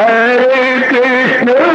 Hare Krishna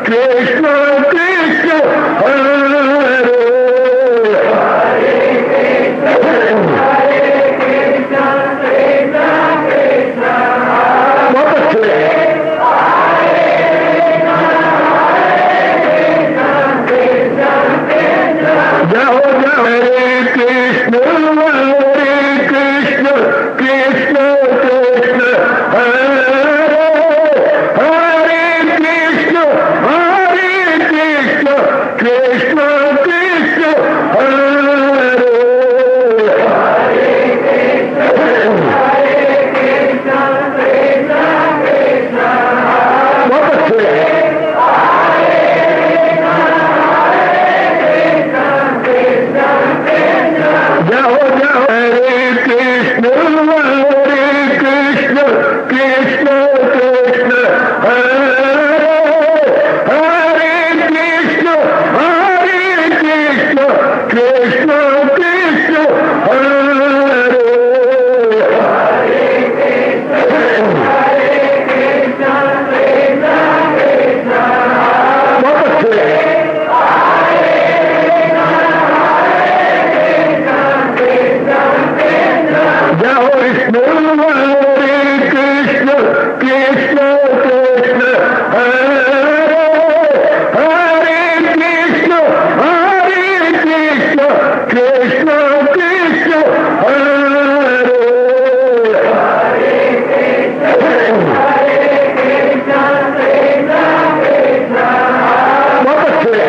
Krishna Krishna हरे जाओ जाओ हरे कृष्ण कृष्ण कृष्ण हरे हरे कृष्ण कृष्ण कृष्ण हरे बहुत अच्छे जाओ जाओ हरे कृष्ण कृष्ण कृष्ण हरे हरे कृष्ण कृष्ण कृष्ण हरे बहुत अच्छे जाओ विष्णु हरे कृष्ण कृष्ण हरे हरे कृष्ण कृष्ण कृष्ण हरे बहुत अच्छे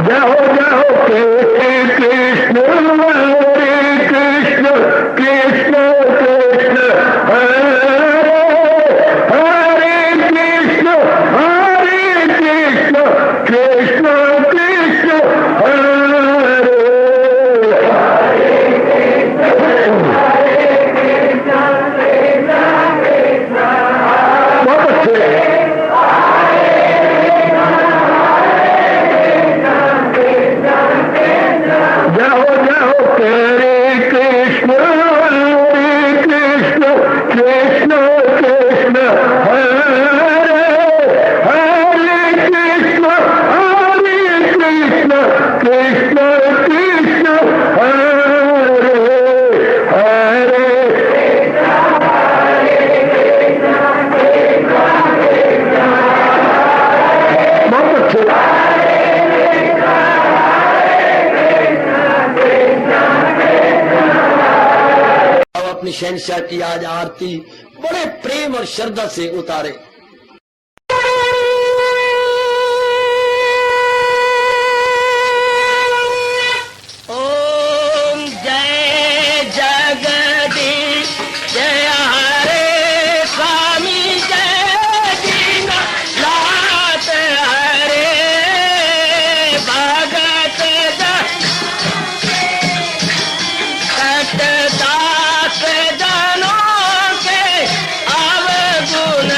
जाओ जाओ कृष्ण हरे कृष्ण कृष्ण हरे हरे कृष्ण कृष्ण कृष्ण हरे बहुत अच्छे जाओ जाओ हरे कृष्ण कृष्ण हरे हरे कृष्ण कृष्ण कृष्ण हरे हरे बहुत अच्छे अपनी शहंशाह की आज आरती बड़े प्रेम और श्रद्धा से उतारे। ओम जय जगदीश जय हरे स्वामी जय दीनानाथ हरे भगत दास जनों के अवगुण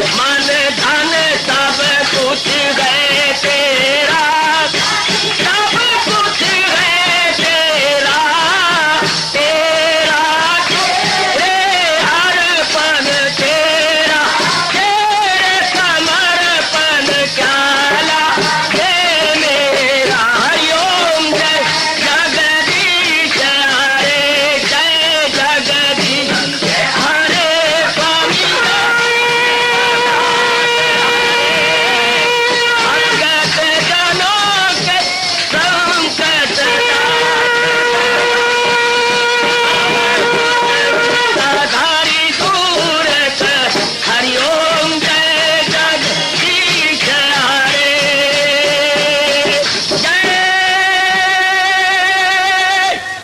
मन धन सब कुछ है तेरा, सब कुछ है तेरा, तेरा तेरे हर पल तेरा, तेरे समर्पण क्या लागे मेरा। हरिओम जय जगदीश हरे, जय जगदीश हरे स्वामी भगत जनों के संकट साधारी दूर कर। हरिओम जय जगदीश हरे, जय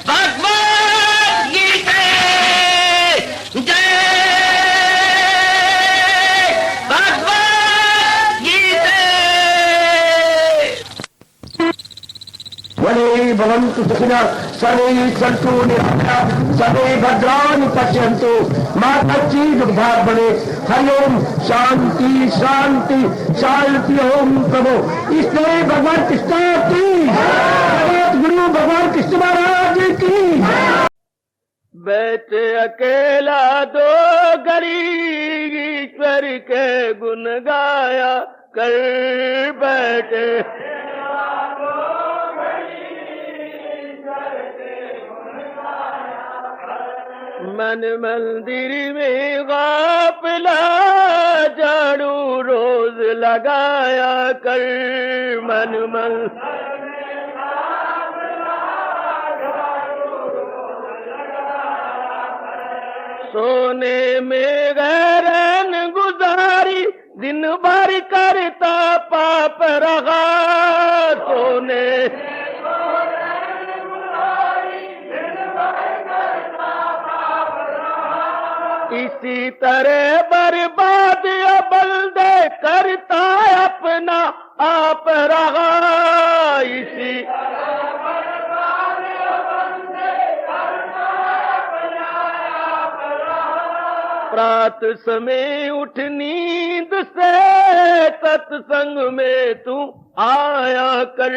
भगवद गीता, जय भगवद गीता। वने भवन्तु सुखिनः सर्वे सन्तु निरामयाः सर्वे भद्राणि पश्यन्तु मा कश्चित् दुर्भाग् भवेत्। हरि ओम शांति शांति शांति। ओम प्रभु इसलिए भगवान कृष्ण की जगत गुरु भगवान कृष्ण महाराज की। बैठे अकेला दो घड़ी ईश्वर के गुण गाया कर, बैठे मन मंदिर में गाफिला झाड़ू रोज लगाया कर। मन सोने में गैरन गुजारी दिन भर करता पाप रहा। सोने इसी तरह बर्बाद बल्दे करता अपना आप रहा। इसी प्रात समय उठ नींद से सत्संग में तू आया कर।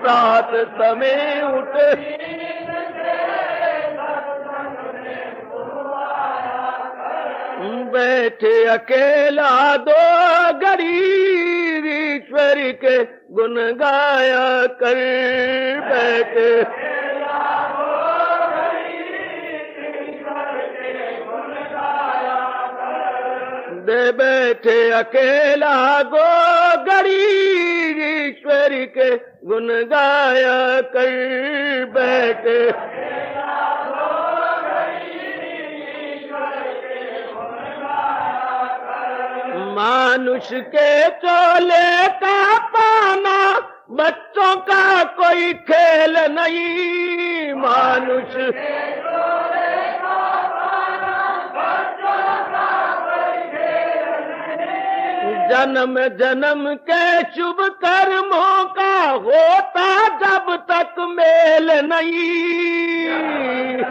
प्रात समय उठ बैठे अकेला दो घड़ी ईश्वर के गुण गाया कर। बैठे दे बैठे अकेला गो घड़ी ईश्वर के गुण गाया कर। बैठे मानुष के चोले का पाना बच्चों का कोई खेल नहीं। मानुष जन्म जन्म के शुभ कर्मों का होता जब तक मेल नहीं।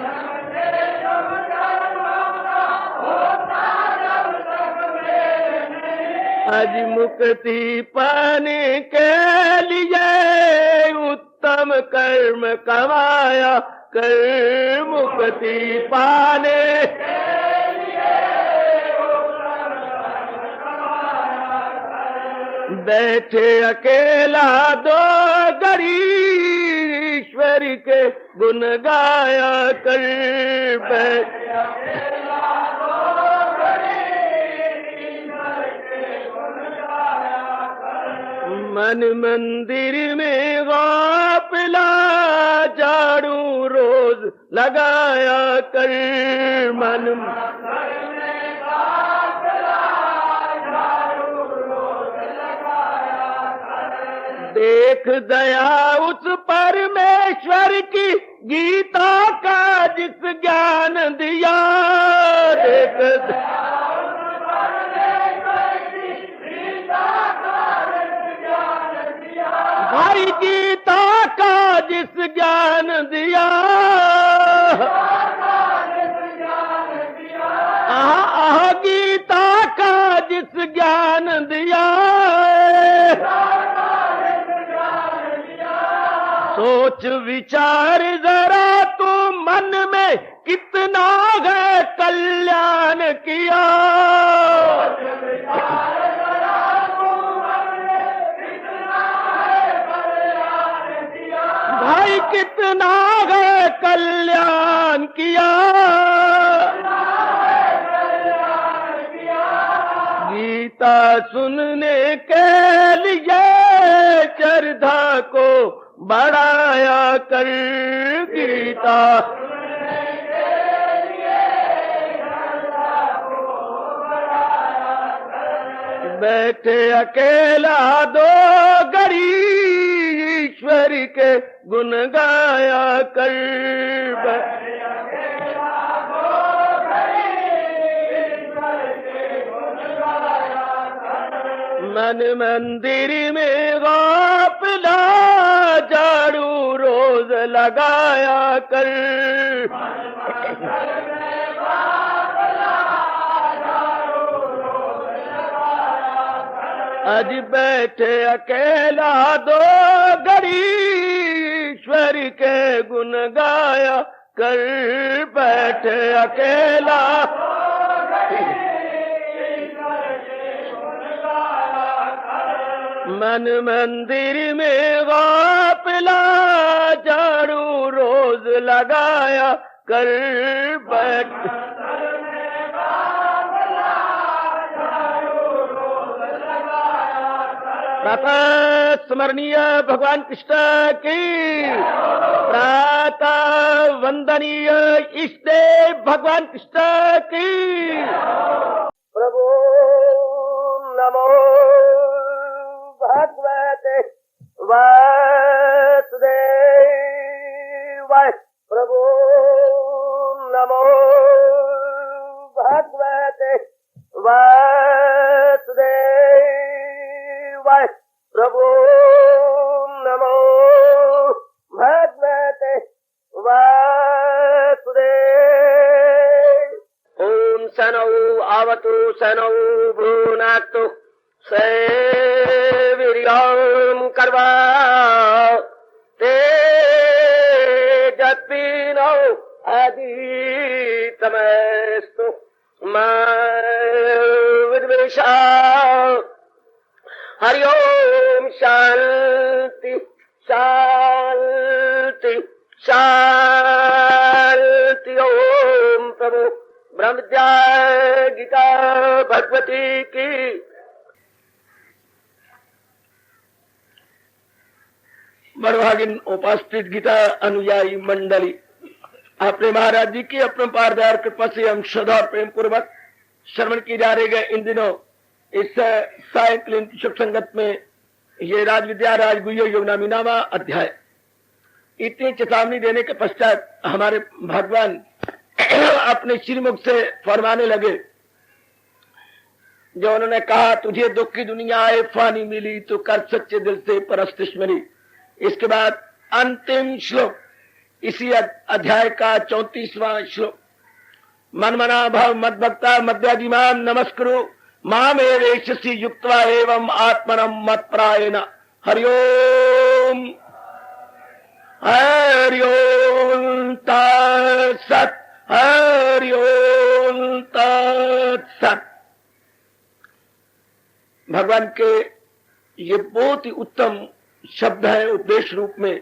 आज मुक्ति पाने के लिए उत्तम कर्म कमाया कर। मुक्ति पाने बैठे अकेला दो घड़ी ईश्वर के गुण गाया कर। बैठे मन मंदिर में गाफिला झाड़ू रोज लगाया कर। मन देख दया उस परमेश्वर की गीता का जिस ज्ञान दिया। देख भाई गीता का जिस ज्ञान दिया। गीता का जिस विचार जरा तू मन में कितना है कल्याण किया। भाई कितना है कल्याण किया। गीता सुनने के लिए श्रद्धा को बढ़ाया कर। गीता बैठे अकेला दो घड़ी ईश्वर के गुण गाया कर। मन मंदिर में गाफिला झाड़ू रोज लगाया कर। आज बैठे अकेला दो घड़ी ईश्वर के गुण गाया कर। बैठे अकेला मन मंदिर में गाफिला झाड़ू रोज लगाया कर। बैठ प्रातः स्मरणीय भगवान कृष्ण की, प्रातः वंदनीय इष्ट देव भगवान कृष्ण की। प्रभु नमो भगवते वासुदेवाय। प्रभु नमो भगवते वासुदेवाय। प्रभु नमो भगवते वासुदेवाय। ओम सनौ आवतु सनौ भुनातु सेवीर्यं कर्वा ते जत्पिनो आदितमस्तु मा विद्वेषा। हरि ओम शांति शांति शांति। ओम प्रभु ब्रह्म विद्या गीता भगवती की। बड़भागिन उपस्थित गीता अनुयायी मंडली, अपने महाराज जी की अपने पारदार कृपा से हम श्रद्धा और प्रेम पूर्वक श्रवण की जा रहे गए इन दिनों इस सायंकालीन शुभ संगत में ये राज विद्या राजगुह्य योगनामीनामा अध्याय। इतनी चेतावनी देने के पश्चात हमारे भगवान अपने श्रीमुख से फरमाने लगे, जो उन्होंने कहा तुझे दुख की दुनिया आए फानी मिली तो कर सच्चे दिल से परस्तिस्मरी। इसके बाद अंतिम श्लोक इसी अध्याय का 34वां श्लोक। मन मना भव मद भक्ता मद्यादिमाम नमस्कुरु माम एवेशसि युक्त्वा एवं आत्मनम मत प्रायेण। हरिओम हरिओम तत्सत् हरिओम तत्सत्। भगवान के ये बहुत ही उत्तम शब्द है उपदेश रूप में।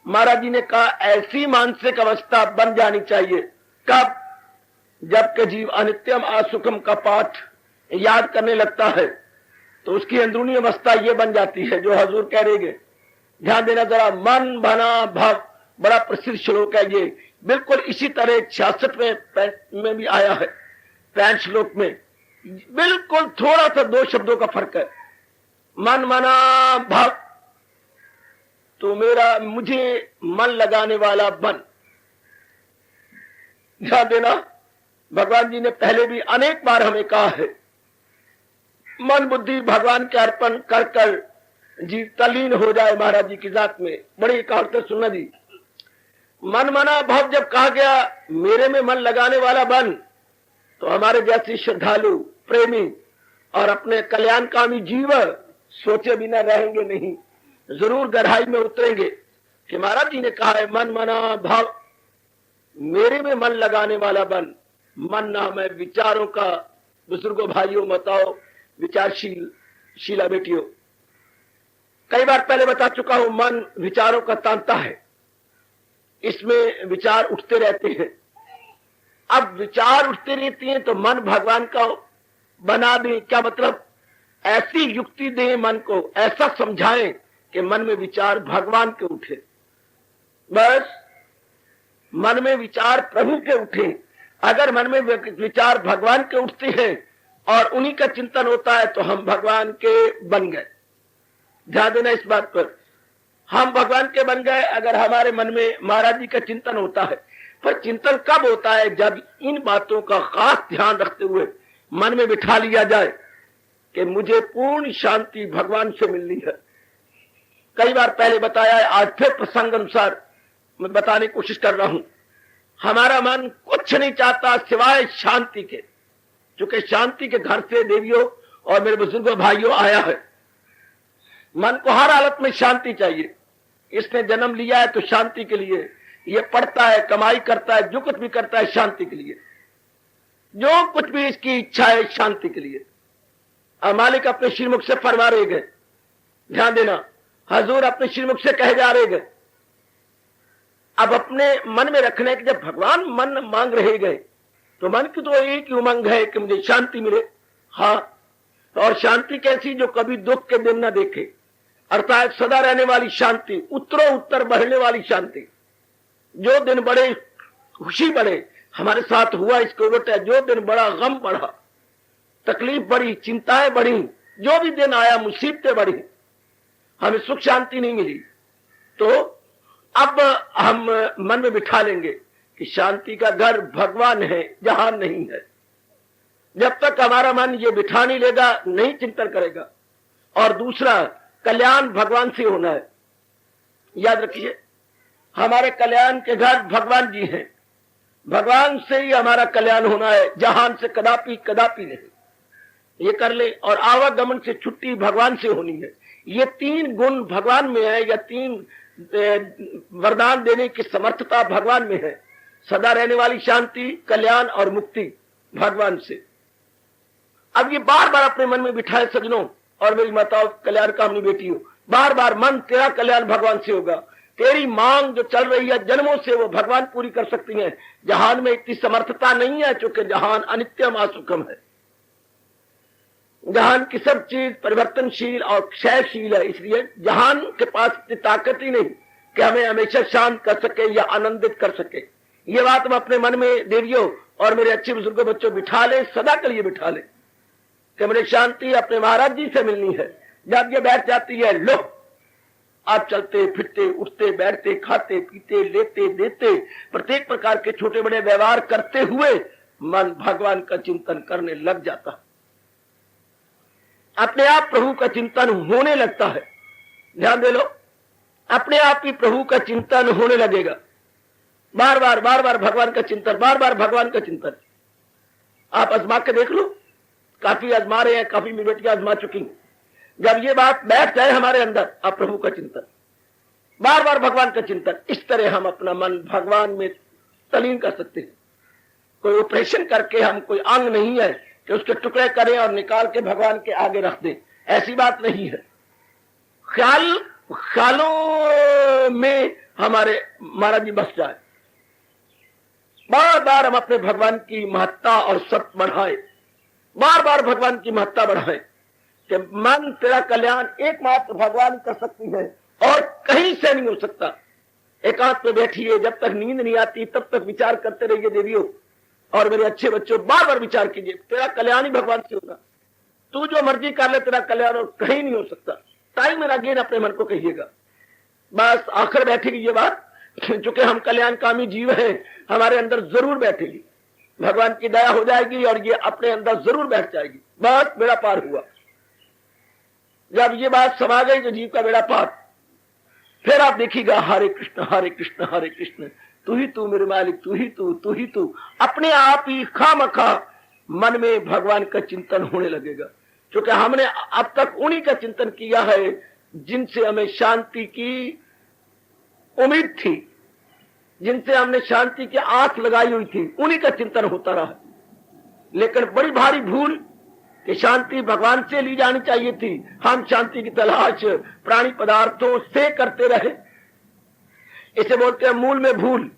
महाराज जी ने कहा ऐसी मानसिक अवस्था बन जानी चाहिए। कब? जबकि जीव अनित्यम असुखम का पाठ याद करने लगता है तो उसकी अंदरूनी अवस्था ये बन जाती है जो हजूर कह रहे हैं। ध्यान देना जरा, मन बना भव, बड़ा प्रसिद्ध श्लोक है ये। बिल्कुल इसी तरह 66 में भी आया है 65 श्लोक में। बिल्कुल थोड़ा सा 2 शब्दों का फर्क है। मन मना भव, तो मेरा मुझे मन लगाने वाला बन। ध्यान देना, भगवान जी ने पहले भी अनेक बार हमें कहा है मन बुद्धि भगवान के अर्पण कर कर जीव तल्लीन हो जाए महाराज जी की जात में। बड़ी कहावतें सुनना जी। मन मना भव जब कहा गया मेरे में मन लगाने वाला बन, तो हमारे जैसे श्रद्धालु प्रेमी और अपने कल्याणकामी जीव सोचे बिना रहेंगे नहीं, जरूर गहराई में उतरेंगे कि महाराज जी ने कहा है मन मना भाव, मेरे में मन लगाने वाला बन, मन ना मैं विचारों का। बुजुर्गों भाइयों बताओ, विचारशील शीला बेटियों, कई बार पहले बता चुका हूं, मन विचारों का तांता है, इसमें विचार उठते रहते हैं। अब विचार उठते रहते हैं तो मन भगवान का बना दें, क्या मतलब? ऐसी युक्ति दें मन को, ऐसा समझाएं कि मन में विचार भगवान के उठे, बस मन में विचार प्रभु के उठे। अगर मन में विचार भगवान के उठते हैं और उन्हीं का चिंतन होता है तो हम भगवान के बन गए। ध्यान देना इस बात पर, हम भगवान के बन गए अगर हमारे मन में महाराज जी का चिंतन होता है। पर चिंतन कब होता है? जब इन बातों का खास ध्यान रखते हुए मन में बिठा लिया जाए कि मुझे पूर्ण शांति भगवान से मिलनी है। कई बार पहले बताया है, आज फिर प्रसंग अनुसार मैं बताने की कोशिश कर रहा हूं। हमारा मन कुछ नहीं चाहता सिवाय शांति के, क्योंकि शांति के घर से देवियों और मेरे बुजुर्गों भाइयों आया है। मन को हर हालत में शांति चाहिए। इसने जन्म लिया है तो शांति के लिए, ये पढ़ता है, कमाई करता है, जो कुछ भी करता है शांति के लिए, जो कुछ भी इसकी इच्छा है शांति के लिए। और मालिक अपने श्रीमुख से फरमा रहे गए, ध्यान देना, हजूर अपने श्रीमुख से कहे जा रहे गए। अब अपने मन में रखने के, जब भगवान मन मांग रहे गए तो मन की तो एक ही उमंग है कि मुझे शांति मिले। हाँ, और शांति कैसी? जो कभी दुख के दिन न देखे, अर्थात सदा रहने वाली शांति, उत्तरों उत्तर बढ़ने वाली शांति। जो दिन बढ़े खुशी बढ़े, हमारे साथ हुआ इसको उलट है। जो दिन बड़ा गम बढ़ा, तकलीफ बढ़ी, चिंताएं बढ़ी, जो भी दिन आया मुसीबतें बढ़ी, हमें सुख शांति नहीं मिली। तो अब हम मन में बिठा लेंगे कि शांति का घर भगवान है, जहान नहीं है। जब तक हमारा मन ये बिठा नहीं लेगा, नहीं चिंतन करेगा। और दूसरा, कल्याण भगवान से होना है। याद रखिए, हमारे कल्याण के घर भगवान जी हैं, भगवान से ही हमारा कल्याण होना है, जहान से कदापि कदापि नहीं। ये कर ले। और आवागमन से छुट्टी भगवान से होनी है। ये तीन गुण भगवान में है, या तीन वरदान देने की समर्थता भगवान में है। सदा रहने वाली शांति, कल्याण और मुक्ति भगवान से। अब ये बार बार अपने मन में बिठाए सजनों और मेरी माताओं, कल्याण कामनी बेटियों, बार बार मन, तेरा कल्याण भगवान से होगा। तेरी मांग जो चल रही है जन्मों से, वो भगवान पूरी कर सकती है। जहान में इतनी समर्थता नहीं है, क्योंकि जहान अनित्यम असुखम है। जहान की सब चीज परिवर्तनशील और क्षयशील है, इसलिए जहान के पास इतनी ताकत ही नहीं कि हमें हमेशा शांत कर सके या आनंदित कर सके। ये बात हम अपने मन में देवियों और मेरे अच्छे बुजुर्गों बच्चों बिठा ले, सदा के लिए बिठा ले कि मुझे शांति अपने महाराज जी से मिलनी है। जब ये बैठ जाती है, लो आप चलते फिरते, उठते बैठते, खाते पीते, लेते देते, प्रत्येक प्रकार के छोटे बड़े व्यवहार करते हुए मन भगवान का चिंतन करने लग जाता, अपने आप प्रभु का चिंतन होने लगता है। ध्यान दे लो, अपने आप ही प्रभु का चिंतन होने लगेगा। बार बार भगवान का चिंतन, बार बार भगवान का चिंतन। आप आजमा के देख लो, काफी आजमा रहे हैं, काफी मेरी बेटियां आजमा चुकी हैं। जब ये बात बैठ जाए हमारे अंदर, आप प्रभु का चिंतन, बार बार भगवान का चिंतन, इस तरह हम अपना मन भगवान में तलीन कर सकते हैं। कोई ऑपरेशन करके हम, कोई अंग नहीं है कि उसके टुकड़े करें और निकाल के भगवान के आगे रख दें, ऐसी बात नहीं है। ख्यालों में हमारे महाराज जी बस जाए। बार बार हम अपने भगवान की महत्ता और सत्य बढ़ाए, बार बार भगवान की महत्ता बढ़ाए कि मन तेरा कल्याण एकमात्र भगवान कर सकती है और कहीं से नहीं हो सकता। एकांत में बैठिए, जब तक नींद नहीं आती तब तक विचार करते रहिए देवियों और मेरे अच्छे बच्चों, बार बार विचार कीजिए, तेरा कल्याण ही भगवान से होगा। तू जो मर्जी कर ले, तेरा कल्याण और कहीं नहीं हो सकता। टाइम में अगेन अपने मन को कहिएगा। बस आखिर बैठेगी ये बात, चूंकि हम कल्याणकामी जीव हैं, हमारे अंदर जरूर बैठेगी, भगवान की दया हो जाएगी और ये अपने अंदर जरूर बैठ जाएगी। बस बेड़ा पार हुआ। जब ये बात समा गई तो जीव का बेड़ा पार। फिर आप देखिएगा, हरे कृष्ण हरे कृष्ण हरे कृष्ण, तू ही तू मेरे मालिक, तू ही तू, तू ही तू। अपने आप ही खामखा मन में भगवान का चिंतन होने लगेगा, क्योंकि हमने अब तक उन्हीं का चिंतन किया है जिनसे हमें शांति की उम्मीद थी, जिनसे हमने शांति की आंख लगाई हुई थी, उन्हीं का चिंतन होता रहा। लेकिन बड़ी भारी भूल कि शांति भगवान से ली जानी चाहिए थी, हम शांति की तलाश प्राणी पदार्थों से करते रहे। इसे बोलते हैं मूल में भूल।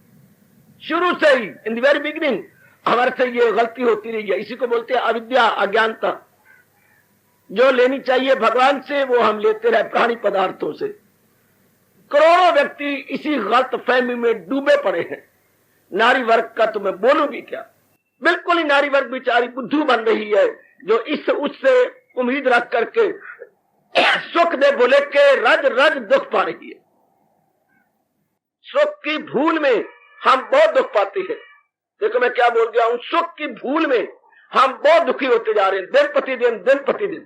शुरू से ही इन द वेरी बिगिनिंग हमारे से ये गलती होती रही है। इसी को बोलते हैं अविद्या, अज्ञानता। जो लेनी चाहिए भगवान से वो हम लेते रहे प्राणी पदार्थों से। करोड़ों व्यक्ति इसी गलत फहमी में डूबे पड़े हैं। नारी वर्ग का तो मैं बोलूं भी क्या, बिल्कुल ही नारी वर्ग बेचारी बुद्धू बन रही है, जो इस उससे उम्मीद रख करके सुख दे बोले के रज रज दुख पा रही है। सुख की भूल में हम बहुत दुख पाते हैं। देखो मैं क्या बोल गया हूं, सुख की भूल में हम बहुत दुखी होते जा रहे हैं, दिन प्रतिदिन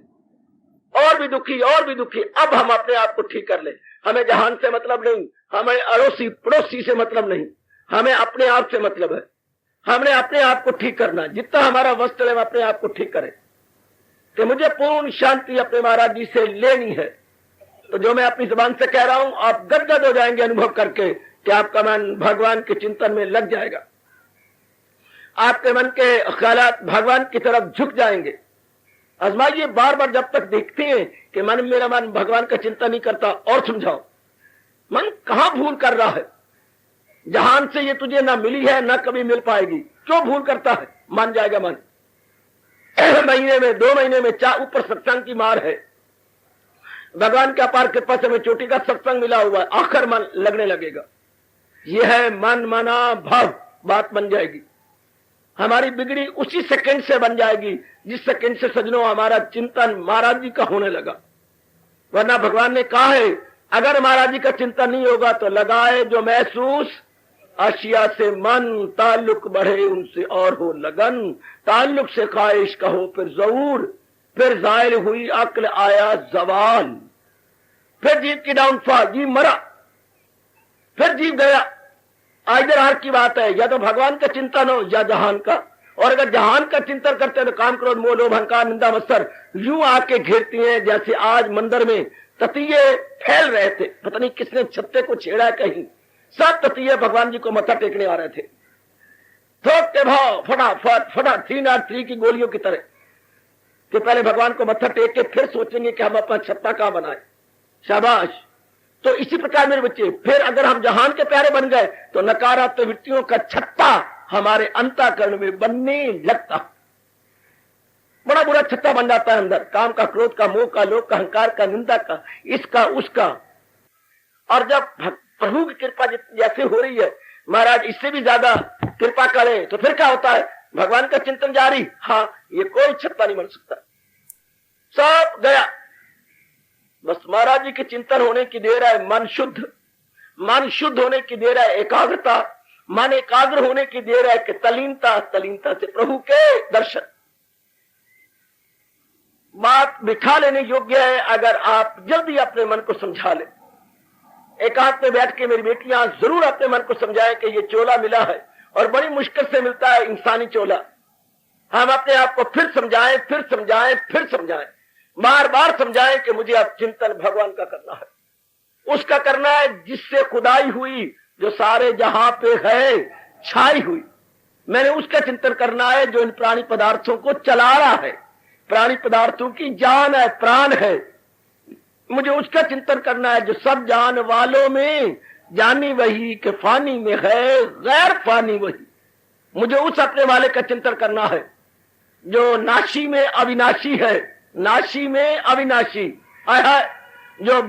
और भी दुखी और भी दुखी। अब हम अपने आप को ठीक कर ले। हमें जहान से मतलब नहीं, हमें अड़ोसी पड़ोसी से मतलब नहीं, हमें अपने आप से मतलब है। हमने अपने आप को ठीक करना, जितना हमारा वस्त्र है हम अपने आप को ठीक करें कि मुझे पूर्ण शांति अपने महाराज जी से लेनी है। तो जो मैं अपनी जुबान से कह रहा हूं आप गदगद हो जाएंगे अनुभव करके कि आपका मन भगवान के चिंतन में लग जाएगा, आपके मन के ख्यालात भगवान की तरफ झुक जाएंगे। आजमाइए बार बार, जब तक देखते हैं कि मेरा मन भगवान का चिंतन नहीं करता, और समझाओ मन कहां भूल कर रहा है। जहान से ये तुझे ना मिली है ना कभी मिल पाएगी, क्यों भूल करता है? मान जाएगा मन। महीने में 2 महीने में 4 ऊपर सत्संग की मार है। भगवान के अपार कृपा से हमें चोटी का सत्संग मिला हुआ है, आखिर मन लगने लगेगा। यह है मन मना भाव, बात बन जाएगी। हमारी बिगड़ी उसी सेकंड से बन जाएगी जिस सेकंड से सजनों हमारा चिंतन महाराज जी का होने लगा। वरना भगवान ने कहा है अगर महाराज जी का चिंतन नहीं होगा तो लगाए जो महसूस आशिया से मन, ताल्लुक बढ़े उनसे और हो लगन, ताल्लुक से ख्वाहिश कहो फिर जरूर, फिर जाहिर हुई अक्ल आया जवाल, फिर जीव की डाउनफॉल, जीव मरा, फिर जीव गया। इधर हर की बात है, या तो भगवान का चिंतन हो या जहान का। और अगर जहान का चिंतन करते हैं तो काम, क्रोध, मोह, लोभ, अहंकार, निंदा, मत्सर यूं आके घेरती हैं जैसे आज मंदिर में ततीये फैल रहे थे। पता नहीं किसने छत्ते को छेड़ा, कहीं सब ततीये भगवान जी को मत्था टेकने आ रहे थे। थोक के भाव फटाफट 3 की गोलियों की तरह कि पहले भगवान को मत्था टेक के फिर सोचेंगे कि हम अपना छत्ता कहां बनाए। शाबाश। तो इसी प्रकार मेरे बच्चे, फिर अगर हम जहान के प्यारे बन गए तो नकारात्मक वृत्तियों का छत्ता हमारे अंतःकरण में बनने लगता, बड़ा बुरा छत्ता बन जाता है अंदर। काम का, क्रोध का, मोह का, लोभ का, अहंकार का, निंदा का, इसका उसका। और जब प्रभु की कृपा जैसे हो रही है, महाराज इससे भी ज्यादा कृपा करे तो फिर क्या होता है? भगवान का चिंतन जारी। हाँ, ये कोई छत्ता नहीं बन सकता, सब गया। बस महाराज जी के चिंतन होने की देर है, मन शुद्ध होने की देर है, एकाग्रता, मन एकाग्र होने की देर है कि तलीनता से प्रभु के दर्शन। बात बिठा लेने योग्य है अगर आप जल्दी अपने मन को समझा ले। एकांत में बैठ के मेरी बेटियां जरूर अपने मन को समझाएं कि ये चोला मिला है और बड़ी मुश्किल से मिलता है इंसानी चोला। हम अपने आप को फिर समझाएं, बार बार समझाएं कि मुझे अब चिंतन भगवान का करना है, उसका करना है जिससे खुदाई हुई, जो सारे जहां पे है छाई हुई। मैंने उसका चिंतन करना है जो इन प्राणी पदार्थों को चला रहा है, प्राणी पदार्थों की जान है, प्राण है। मुझे उसका चिंतन करना है जो सब जान वालों में जानी वही के फानी में है गैर फानी वही। मुझे उस अपने वाले का चिंतन करना है जो नाशी में अविनाशी है, नाशी में अविनाशी है, जो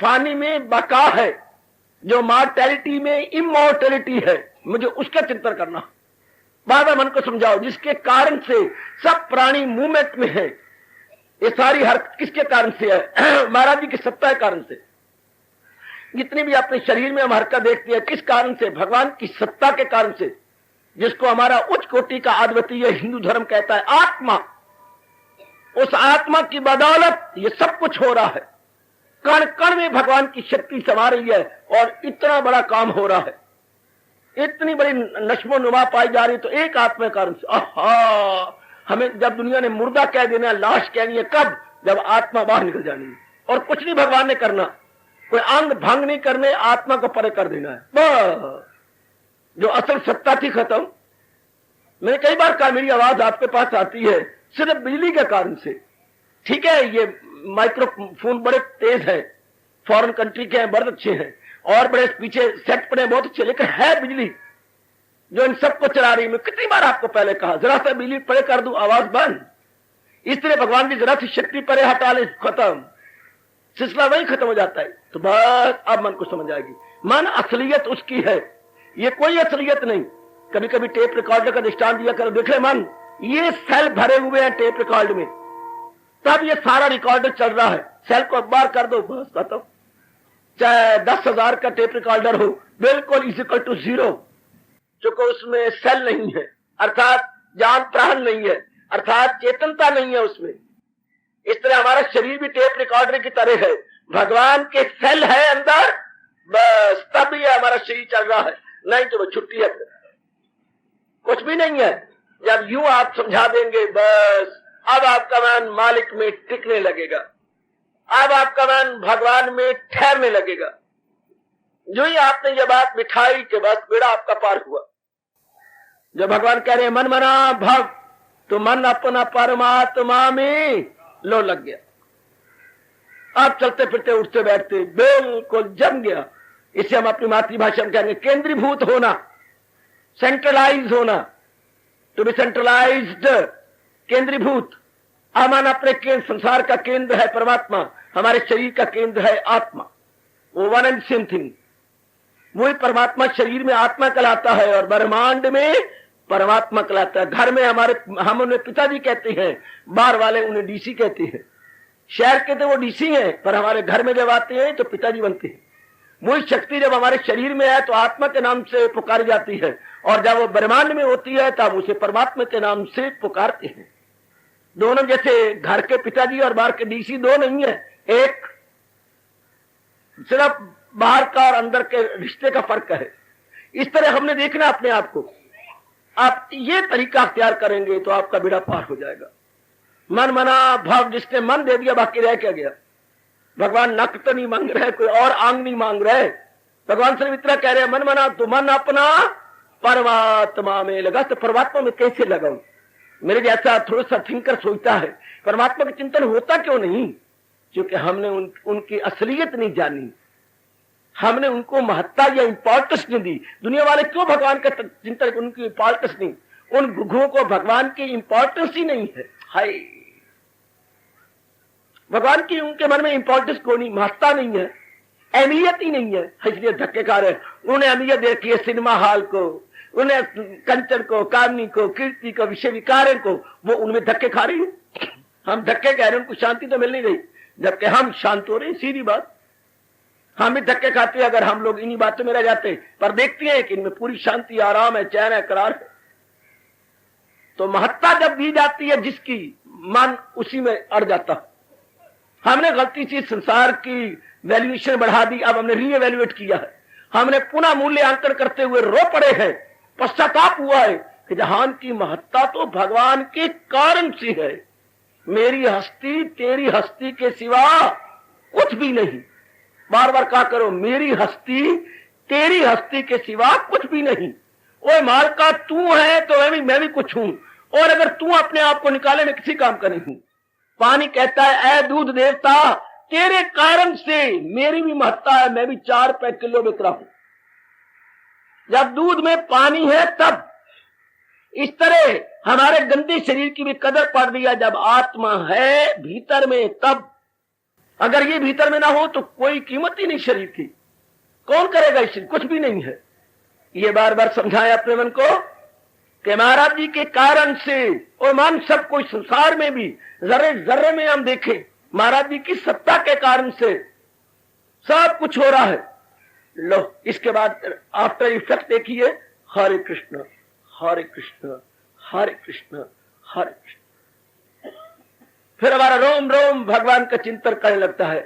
फानी में बका है, जो मॉर्टेलिटी में इमॉर्टेलिटी है। मुझे उसका चिंतन करना। बार बार मन को समझाओ जिसके कारण से सब प्राणी मूवमेंट में है। ये सारी हरकत किसके कारण से है? महाराज जी की सत्ता के कारण से। जितनी भी अपने शरीर में हम हरकत देखते हैं, किस कारण से? भगवान की सत्ता के कारण से, जिसको हमारा उच्च कोटि का अद्वितीय हिंदू धर्म कहता है आत्मा। उस आत्मा की बदौलत ये सब कुछ हो रहा है। कण कण में भगवान की शक्ति समा रही है और इतना बड़ा काम हो रहा है, इतनी बड़ी नश्मो नुमा पाई जा रही है, तो एक आत्मा के कारण से। आहा, हमें जब दुनिया ने मुर्दा कह देना, लाश कहनी है, कब? जब आत्मा बाहर निकल जानी है। और कुछ नहीं भगवान ने करना, कोई अंग भंग नहीं करने, आत्मा को परे कर देना है बस। जो असल सत्ता थी खत्म। मैंने कई बार कहा मेरी आवाज आपके पास आती है सिर्फ बिजली के कारण से। ठीक है, ये माइक्रोफोन बड़े तेज है, फॉरेन कंट्री के हैं, बहुत अच्छे हैं, और बड़े पीछे सेट पड़े बहुत अच्छे, लेकिन है बिजली जो इन सबको चला रही है। मैं कितनी बार आपको पहले कहा जरा सा बिजली परे कर दूं, आवाज बंद। इस तरह भगवान की जरा सी शक्ति परे हटा ले, खत्म, सिलसिला वही खत्म हो जाता है। तो बस अब मन को समझ आएगी, मन असलियत उसकी है, ये कोई असलियत नहीं। कभी कभी टेप रिकॉर्डर का दृष्टांत दिया कर, देख ले मन, ये सेल भरे हुए हैं टेप रिकॉर्ड में, तब ये सारा रिकॉर्डर चल रहा है। सेल को बार कर दो, बस खत्म। चाहे 10,000 का टेप रिकॉर्डर हो, बिल्कुल इक्वल टू 0, क्योंकि उसमें सेल नहीं है, अर्थात जान प्राण नहीं है, अर्थात चेतनता नहीं है उसमें। इस तरह हमारा शरीर भी टेप रिकॉर्डर की तरह है, भगवान के सेल है अंदर, बस तब ये हमारा शरीर चल रहा है, नहीं तो वो छुट्टी है, कुछ भी नहीं है। जब यूं आप समझा देंगे, बस अब आपका मन मालिक में टिकने लगेगा, अब आपका मन भगवान में ठहरने लगेगा। जो ही आपने ये बात बिठाई कि बस बेड़ा आपका पार हुआ। जब भगवान कह रहे हैं मन मना भव, तो मन अपना परमात्मा में लो लग गया। आप चलते फिरते उठते बैठते बिल्कुल जम गया। इसे हम अपनी मातृभाषा में कहेंगे केंद्रीभूत होना, सेंट्रलाइज होना, टू बी सेंट्रलाइज्ड, केंद्रीभूत। अमन अपने केंद्र, संसार का केंद्र है परमात्मा, हमारे शरीर का केंद्र है आत्मा, वो वन एंड सेम थिंग। वही परमात्मा शरीर में आत्मा कहलाता है और ब्रह्मांड में परमात्मा कहलाता है। घर में हमारे, हम उन्हें पिताजी कहते हैं, बाहर वाले उन्हें डीसी कहते हैं। शहर के तो वो डीसी हैं, पर हमारे घर में जब आते हैं तो पिताजी बनते हैं। वही शक्ति जब हमारे शरीर में है तो आत्मा के नाम से पुकारी जाती है, और जब वो ब्रह्मांड में होती है तब उसे परमात्मा के नाम से पुकारते हैं। दोनों जैसे घर के पिताजी और बाहर के डीसी दो नहीं है, एक, सिर्फ बाहर का और अंदर के रिश्ते का फर्क है। इस तरह हमने देखना अपने आप को। आप ये तरीका अख्तियार करेंगे तो आपका बेड़ा पार हो जाएगा। मन मना भाव, जिसने मन दे दिया बाकी रह क्या गया। भगवान नक तो नहीं मांग रहे, कोई और आंग नहीं मांग रहे, भगवान से इतना कह रहे हैं मन मना, तो मन अपना परमात्मा में लगा। तो परमात्मा में कैसे लगाऊं? मेरे जैसा थोड़ा सा थिंकर सोचता है परमात्मा का चिंतन होता क्यों नहीं? क्योंकि हमने उनकी असलियत नहीं जानी, हमने उनको महत्ता या इंपॉर्टेंस नहीं दी। दुनिया वाले क्यों भगवान का चिंतन, उनकी इंपॉर्टेंस नहीं, उन गुरुओं को भगवान की इंपॉर्टेंस ही नहीं है। हाय, भगवान की उनके मन में इंपॉर्टेंस को नहीं, महत्ता नहीं है, अहमियत ही नहीं है, इसलिए धक्के खा रहे। उन्हें अहमियत देखी है सिनेमा हॉल को, उन्हें कंचन को, कामनी को, कीर्ति को, विषय विकार को, वो उनमें धक्के खा रही है। हम धक्के कह रहे हैं, उनको शांति तो मिल नहीं रही, जबकि हम शांत हो रहे हैं। सीधी बात, हम भी धक्के खाते हैं अगर हम लोग इन्हीं बातों में रह जाते, पर देखते हैं कि इनमें पूरी शांति, आराम है, चैन है, करार है। तो महत्ता जब दी जाती है जिसकी, मन उसी में अड़ जाता। हमने गलती से संसार की वैल्यूएशन बढ़ा दी, अब हमने रीएवैल्यूएट किया है, हमने पुनः मूल्यांकन करते हुए रो पड़े हैं, पश्चाताप हुआ है कि जहान की महत्ता तो भगवान के कारण से है। मेरी हस्ती तेरी हस्ती के सिवा कुछ भी नहीं। बार बार कहा करो, मेरी हस्ती तेरी हस्ती के सिवा कुछ भी नहीं। ओए माल का तू है तो मैं भी कुछ हूं, और अगर तू अपने आप को निकाले मैं किसी काम का नहीं हूं। पानी कहता है ऐ दूध देवता, तेरे कारण से मेरी भी महत्ता है, मैं भी 4 रुपए किलो बिक रहा हूं। जब दूध में पानी है तब। इस तरह हमारे गंदे शरीर की भी कदर पड़ रही है जब आत्मा है भीतर में तब। अगर ये भीतर में ना हो तो कोई कीमत ही नहीं शरीर की, कौन करेगा इसे? कुछ भी नहीं है। ये बार बार समझाया अपने मन को कि महाराज जी के कारण से, और मान सब कोई संसार में भी जर्रे जर्रे में हम देखें, महाराज जी की सत्ता के कारण से सब कुछ हो रहा है। लो, इसके बाद आफ्टर इफेक्ट देखिए, हरे कृष्ण हरे कृष्ण हरे कृष्ण हरे कृष्ण। फिर हमारा रोम रोम भगवान का चिंतन करने लगता है।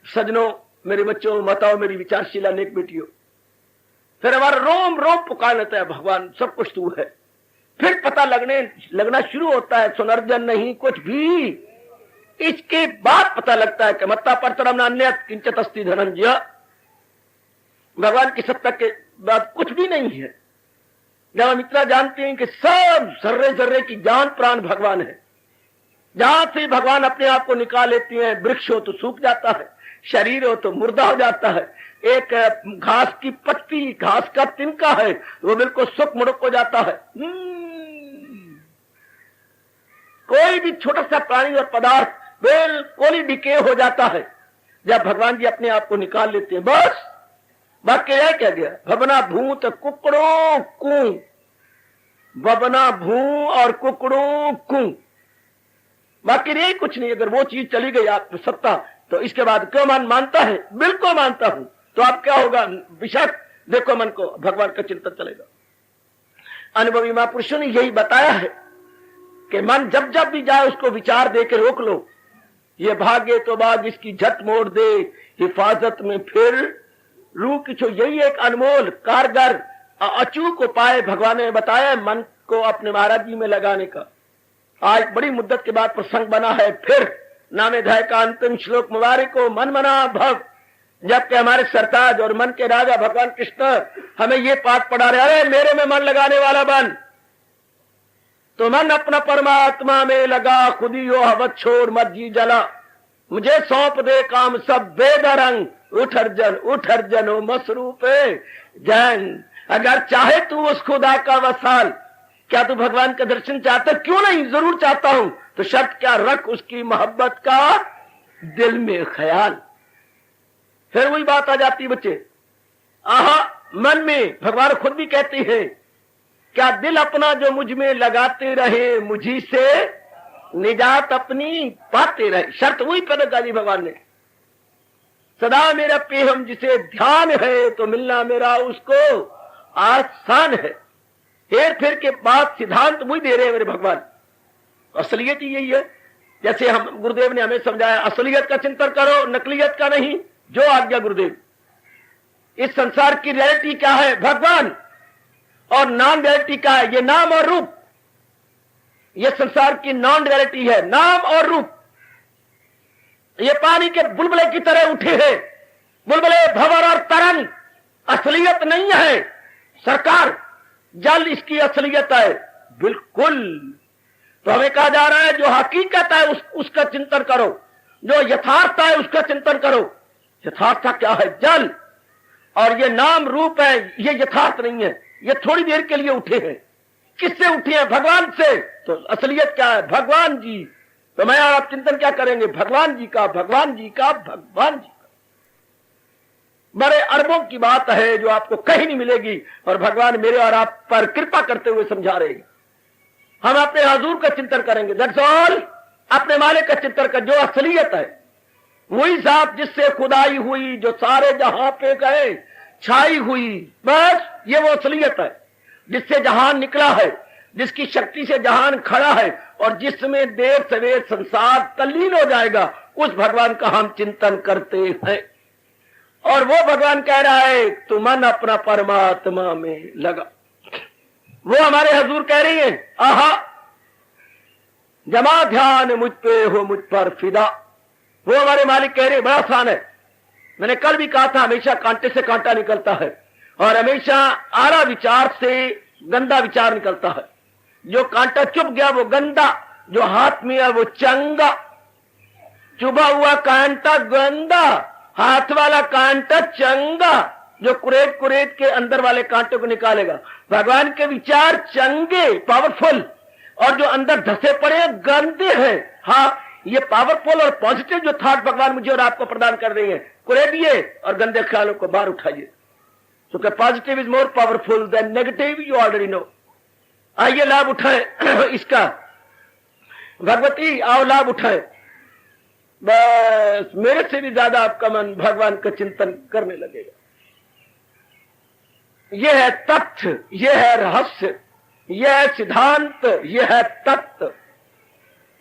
सजनों, मेरे बच्चों, माताओं, मेरी विचारशील अनेक बेटियों, फिर हमारा रोम रोम पुकार लेता है भगवान सब कुछ तू है। फिर पता लगना शुरू होता है सुनर्जन नहीं कुछ भी, इसके बाद पता लगता है कि मत्ता परतरम नान्य किंचित अस्ति धनंजय, भगवान की सत्ता के बाद कुछ भी नहीं है। जब हम इतना जानते हैं कि सब जर्रे जर्रे की जान प्राण भगवान है, जहां से भगवान अपने आप को निकाल लेते हैं, वृक्ष हो तो सूख जाता है, शरीर हो तो मुर्दा हो जाता है, एक घास की पत्ती, घास का तिनका है वो बिल्कुल सुख मुड़क हो जाता है। कोई भी छोटा सा प्राणी और पदार्थ बिल्कुल ही डिके हो जाता है जब भगवान जी अपने आप को निकाल लेते हैं। बस बाकी यह क्या गया, भवना भूत कुकड़ों कू, भवना भू और कुकड़ों कू, बाकी नहीं कुछ नहीं। अगर वो चीज चली गई आत्म सत्ता तो इसके बाद क्यों मन मानता है? बिल्कुल मानता हूं। तो आप क्या होगा? विशक देखो मन को भगवान का चिंतन चलेगा। अनुभवी महापुरुषों ने यही बताया है कि मन जब जब भी जाए उसको विचार दे के रोक लो, ये भागे तो भाग इसकी झट मोड़ दे, हिफाजत में फिर रू किछो। यही एक अनमोल कारगर अचूक उपाय भगवान ने बताया मन को अपने महाराज जी में लगाने का। आज बड़ी मुद्दत के बाद प्रसंग बना है। फिर नामेध्याय का अंतिम श्लोक मुबारक को मन मना भव, जबकि हमारे सरताज और मन के राजा भगवान कृष्ण हमें ये पाठ पढ़ा रहे, अरे मेरे में मन लगाने वाला बन। तो मन अपना परमात्मा में लगा, खुदी हो हवत छोड़ मत जी जला, मुझे सौंप दे काम सब बेदरंग, उठ अर्जन हो मसरूपे जैन। अगर चाहे तू उस खुदा का वसाल, क्या तू भगवान का दर्शन चाहता? क्यों नहीं, जरूर चाहता हूं। तो शर्त क्या, रख उसकी मोहब्बत का दिल में ख्याल। फिर वही बात आ जाती बच्चे, आहा मन में भगवान खुद भी कहते हैं, क्या दिल अपना जो मुझ में लगाते रहे, मुझी से निजात अपनी पाते रहे। शर्त वही पैदा की भगवान ने, सदा मेरा पेहम जिसे ध्यान है, तो मिलना मेरा उसको आसान है। हेर फेर के बाद सिद्धांत वही दे रहे हैं मेरे भगवान। असलियत ही यही है, जैसे हम गुरुदेव ने हमें समझाया, असलियत का चिंतन करो, नकलियत का नहीं। जो आज्ञा गुरुदेव। इस संसार की रियलिटी क्या है? भगवान। और नॉन रियलिटी क्या है? ये नाम और रूप। ये संसार की नॉन रियलिटी है, नाम और रूप। ये पानी के बुलबुले की तरह उठे हैं, बुलबुले भंवर और तरंग, असलियत नहीं है सरकार। जल इसकी असलियत है बिल्कुल। तो हमें कहा जा रहा है जो हकीकत है उसका चिंतन करो, जो यथार्थ है उसका चिंतन करो। यथार्थ क्या है? जल। और ये नाम रूप है, ये यथार्थ नहीं है, ये थोड़ी देर के लिए उठे हैं। किससे उठे हैं? भगवान से। तो असलियत क्या है? भगवान जी। तो मैं और आप चिंतन क्या करेंगे? भगवान जी का, भगवान जी का, भगवान जी का। बड़े अरबों की बात है जो आपको कहीं नहीं मिलेगी, और भगवान मेरे और आप पर कृपा करते हुए समझा रहे हैं। हम अपने हजूर का चिंतन करेंगे, दैट्स ऑल। अपने मालिक का चिंतन कर, जो असलियत है वही जात जिससे खुदाई हुई, जो सारे जहां पे गए छाई हुई। बस ये वो असलियत है जिससे जहान निकला है, जिसकी शक्ति से जहान खड़ा है, और जिसमें देर सवेर संसार तल्लीन हो जाएगा, उस भगवान का हम चिंतन करते हैं। और वो भगवान कह रहा है तू मन अपना परमात्मा में लगा। वो हमारे हजूर कह रही है, आहा जमा ध्यान मुझ पे हो मुझ पर फिदा। वो हमारे मालिक कह रहे, बड़ा आसान है। मैंने कल भी कहा था, हमेशा कांटे से कांटा निकलता है, और हमेशा आरा विचार से गंदा विचार निकलता है। जो कांटा चुभ गया वो गंदा, जो हाथ में है वो चंगा। चुभा हुआ कांटा गंदा, हाथ वाला कांटा चंगा, जो कुरेद कुरेद के अंदर वाले कांटे को निकालेगा। भगवान के विचार चंगे, पावरफुल, और जो अंदर धसे पड़े गंदे हैं। हाँ, ये पावरफुल और पॉजिटिव जो थॉट भगवान मुझे और आपको प्रदान कर रही है, कुरेदिए और गंदे ख्यालों को बाहर उठाइए। So positive is more powerful than negative, you already know. आइए लाभ उठाएं इसका। भगवती आओ लाभ उठाएं। बस मेरे से भी ज्यादा आपका मन भगवान का चिंतन करने लगेगा। यह है तथ्य, यह है रहस्य, यह है सिद्धांत, यह है तत्व।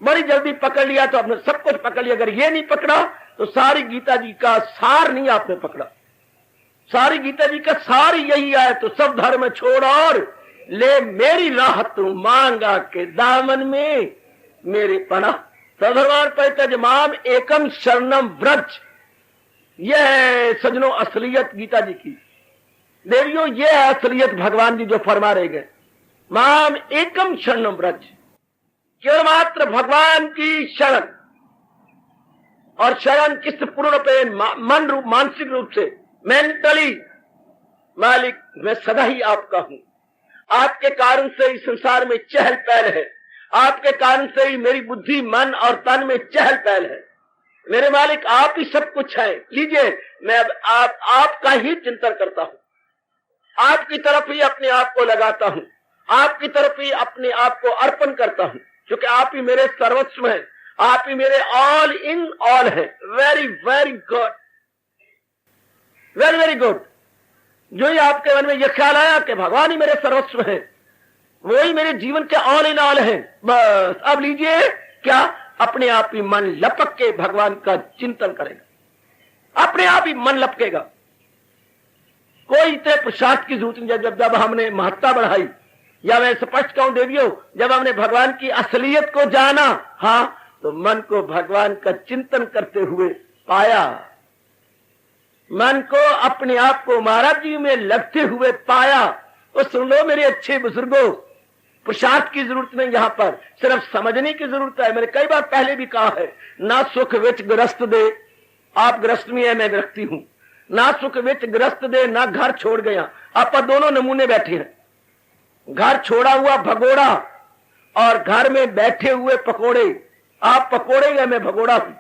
बड़ी जल्दी पकड़ लिया तो आपने सब कुछ पकड़ लिया। अगर ये नहीं पकड़ा तो सारी गीता जी का सार नहीं आपने पकड़ा। सारी गीता जी का सार यही है, तो सब धर्म छोड़ और ले मेरी राह तू, मांगा के दामन में मेरे पना। भगवान कहते माम एकम शरणम व्रज। यह है सजनों असलियत गीता जी की। देवियों यह है असलियत भगवान जी जो फरमा रहे गए। माम एकम शरणम व्रज, केवल मात्र भगवान की शरण। और शरण किस पूर्ण पे? मन रूप, मानसिक रूप से, मेंटली। मालिक मैं सदा ही आपका हूं, आपके कारण से इस संसार में चहल पहल है, आपके कारण से ही मेरी बुद्धि, मन और तन में चहल पहल है। मेरे मालिक आप ही सब कुछ है। लीजिए मैं अब आपका ही चिंतन करता हूं, आपकी तरफ ही अपने आप को लगाता हूं, आपकी तरफ ही अपने आप को अर्पण करता हूं, क्योंकि आप ही मेरे सर्वस्व हैं, आप ही मेरे ऑल इन ऑल है। Very very good, very very good. जो ही आपके मन में यह ख्याल आया कि भगवान ही मेरे सर्वस्व है, वही मेरे जीवन के ऑल इन ऑल है, बस अब लीजिए क्या? अपने आप ही मन लपक के भगवान का चिंतन करेगा, अपने आप ही मन लपकेगा। कोई इतने प्रसाद की जरूरत नहीं। जब हमने महत्ता बढ़ाई, या मैं स्पष्ट कहूं देवियों, जब हमने भगवान की असलियत को जाना, हाँ, तो मन को भगवान का चिंतन करते हुए पाया, मन को अपने आप को महाराज जी में लगते हुए पाया। तो सुन लो मेरे अच्छे बुजुर्गों, प्रसाद की जरूरत नहीं, यहां पर सिर्फ समझने की जरूरत है। मैंने कई बार पहले भी कहा है, ना सुख विच ग्रस्त दे, आप ग्रस्त में है, मैं व्यक्ति हूं, ना सुख विच ग्रस्त दे, ना घर छोड़ गया। आप दोनों नमूने बैठे हैं, घर छोड़ा हुआ भगोड़ा और घर में बैठे हुए पकोड़े। आप पकोड़े या मैं भगोड़ा हूं,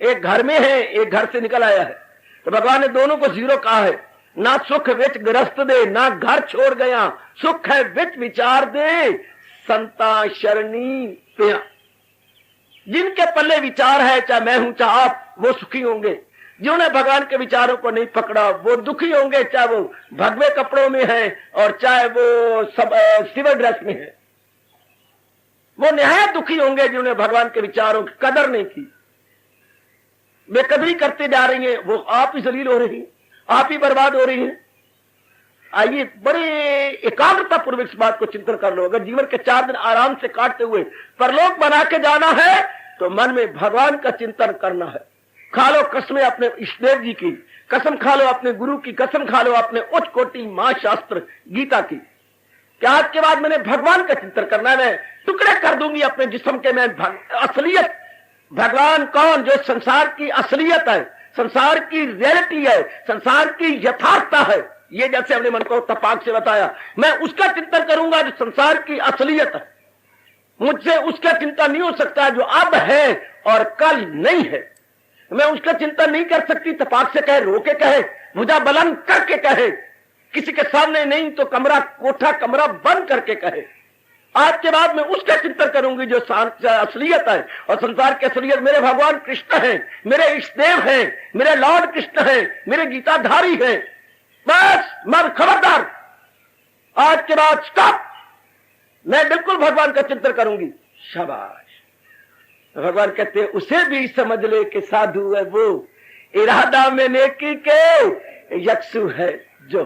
एक घर में है, एक घर से निकल आया है। तो भगवान ने दोनों को जीरो कहा है। ना सुख विच ग्रस्त दे, ना घर छोड़ गया, सुख है विच विचार दे, संता शरणी पिया। जिनके पल्ले विचार है, चाहे मैं हूं चाहे आप, वो सुखी होंगे। जिन्होंने भगवान के विचारों को नहीं पकड़ा वो दुखी होंगे, चाहे वो भगवे कपड़ों में है और चाहे वो सब सिविल ड्रेस में है। वो निहायत दुखी होंगे जिन्होंने भगवान के विचारों की कदर नहीं की, बेकदरी करते जा रही हैं। वो आप ही जलील हो रही हैं, आप ही बर्बाद हो रही हैं। आइए बड़े एकाग्रता पूर्वक इस बात को चिंतन कर लो। अगर जीवन के 4 दिन आराम से काटते हुए परलोक बना के जाना है तो मन में भगवान का चिंतन करना है। खा लो कसमें अपने इष्टदेव जी की, कसम खा लो अपने गुरु की, कसम खा लो अपने उच्च कोटि महाशास्त्र गीता की, क्या आज के बाद मैंने भगवान का चिंतन करना है। मैं टुकड़े कर दूंगी अपने जिस्म के। मैं असलियत भगवान कौन, जो संसार की असलियत है, संसार की रियलिटी है, संसार की यथार्थता है, ये जैसे हमने मन को तपाक से बताया, मैं उसका चिंतन करूंगा जो संसार की असलियत है। मुझसे उसका चिंतन नहीं हो सकता जो अब है और कल नहीं है। मैं उसका चिंतन नहीं कर सकती तपाक से कहे, रोके कहे, भुजा बुलंद करके कहे, किसी के सामने नहीं तो कमरा कोठा कमरा बंद करके कहे। आज के बाद मैं उसका चिंतन करूंगी जो असलियत है। और संसार की असलियत मेरे भगवान कृष्ण है, मेरे इष्टदेव है, मेरे लॉर्ड कृष्ण है, मेरे गीताधारी है। बस मैं खबरदार, आज के बाद स्टॉप, मैं बिल्कुल भगवान का चिंतन करूंगी। शाबाश। भगवान कहते हैं उसे भी समझ ले कि साधु है वो, इरादा में नेकी के यक्षु है जो।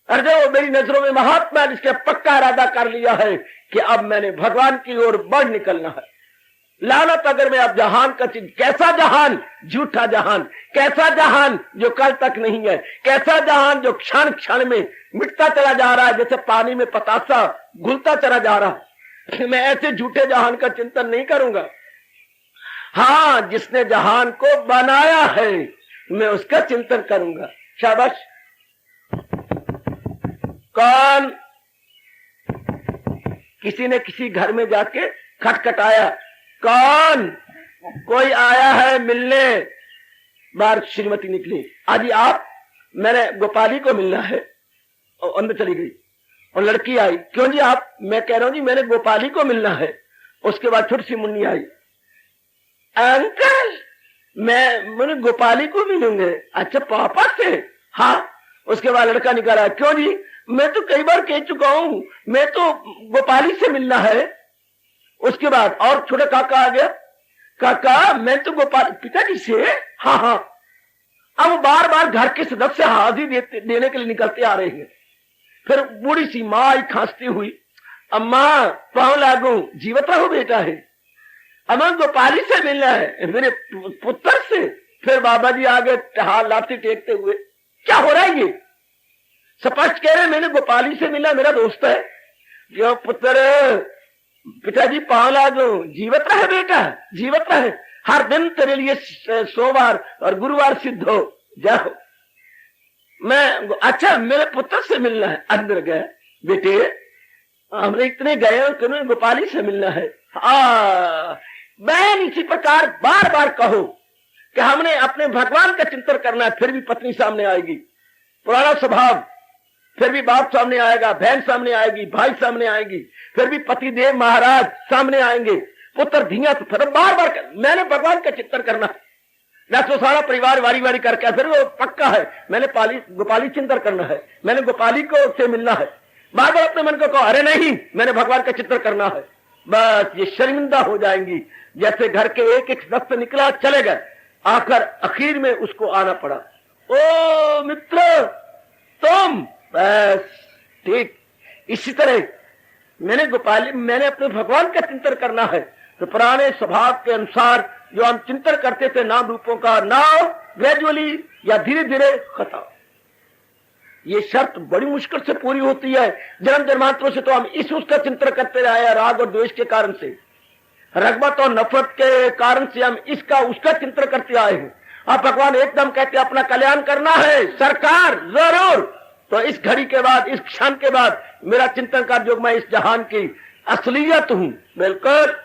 और जो मेरी नजरों में महात्मा जिसके पक्का इरादा कर लिया है कि अब मैंने भगवान की ओर बढ़ निकलना है। लानत अगर मैं अब जहान का चिंतन, कैसा जहान, झूठा जहान, कैसा जहान जो कल तक नहीं है, कैसा जहान जो क्षण क्षण में मिटता चला जा रहा है, जैसे पानी में पतासा घुलता चला जा रहा है। मैं ऐसे झूठे जहान का चिंतन नहीं करूंगा। हाँ, जिसने जहान को बनाया है मैं उसका चिंतन करूंगा। शाबाश। कौन? किसी ने किसी घर में जाके खटखटाया, कौन? कोई आया है मिलने। बाहर श्रीमती निकली, आजी आप, मैंने गोपाली को मिलना है। और अंदर चली गई। और लड़की आई, क्यों जी आप? मैं कह रहा हूं जी मैंने गोपाली को मिलना है। उसके बाद छोटी सी मुन्नी आई, अंकल मैंने गोपाली को मिलूंगे। अच्छा पापा से? हाँ। उसके बाद लड़का निकाला, क्यों जी? मैं तो कई बार कह चुका हूं, मैं तो गोपाली से मिलना है। उसके बाद और छोटा काका आ गया, काका मैं तो गोपाल पिताजी से। हाँ हाँ। अब बार बार घर के सदस्य हाजिर देने के लिए निकलते आ रहे हैं। फिर बूढ़ी सी माँ आई खांसती हुई, अम्मा पांव लागू, जीवित रहो बेटा है। अमन गोपाली से मिलना है, मेरे पुत्र से। फिर बाबा जी आगे हाथ लाठी टेकते हुए, क्या हो रहा है ये? स्पष्ट कह रहे मैंने गोपाली से मिला, मेरा दोस्त है। जो पुत्र, पिताजी पांव लागो, जीवत रहे बेटा, जीवत रहे, हर दिन तेरे लिए सोमवार और गुरुवार सिद्ध हो, जाओ। मैं, अच्छा मेरे पुत्र से मिलना है। अंदर गए, बेटे हमने इतने गए और तुम्हें गोपाली से मिलना है। बहन इसी प्रकार बार बार कहो कि हमने अपने भगवान का चिंतन करना है, फिर भी पत्नी सामने आएगी, पुराना स्वभाव, फिर भी बाप सामने आएगा, बहन सामने आएगी, भाई सामने आएगी, फिर भी पति देव महाराज सामने आएंगे, पुत्र धिया, तो फिर बार बार मैंने भगवान का चिंतन करना है। तो सारा परिवार वारी वारी करके, फिर वो पक्का है मैंने गोपाली चिंतन करना है, मैंने गोपाली को से मिलना है। बार बार अपने मन को कहो, अरे नहीं मैंने भगवान का चिंतन करना है। बस ये शर्मिंदा हो जाएंगी, जैसे घर के एक एक सदस्य निकला चले गए, आखिर आखिर में उसको आना पड़ा। ओ मित्र तुम, बस ठीक इसी तरह मैंने अपने भगवान का चिंतन करना है। तो पुराने स्वभाव के अनुसार जो हम चिंतन करते थे नाम रूपों का, नाम ग्रेजुअली या धीरे धीरे खत्म। ये शर्त बड़ी मुश्किल से पूरी होती है। जन्म जन्मांतरों से तो हम इस उसका चिंतन करते रहे हैं, राग और द्वेष के कारण से, रगबत और नफरत के कारण से हम इसका उसका चिंतन करते आए हैं। अब भगवान एकदम कहते अपना कल्याण करना है सरकार जरूर, तो इस घड़ी के बाद, इस क्षण के बाद मेरा चिंतन कर जो मैं इस जहान की असलियत हूं। बिल्कुल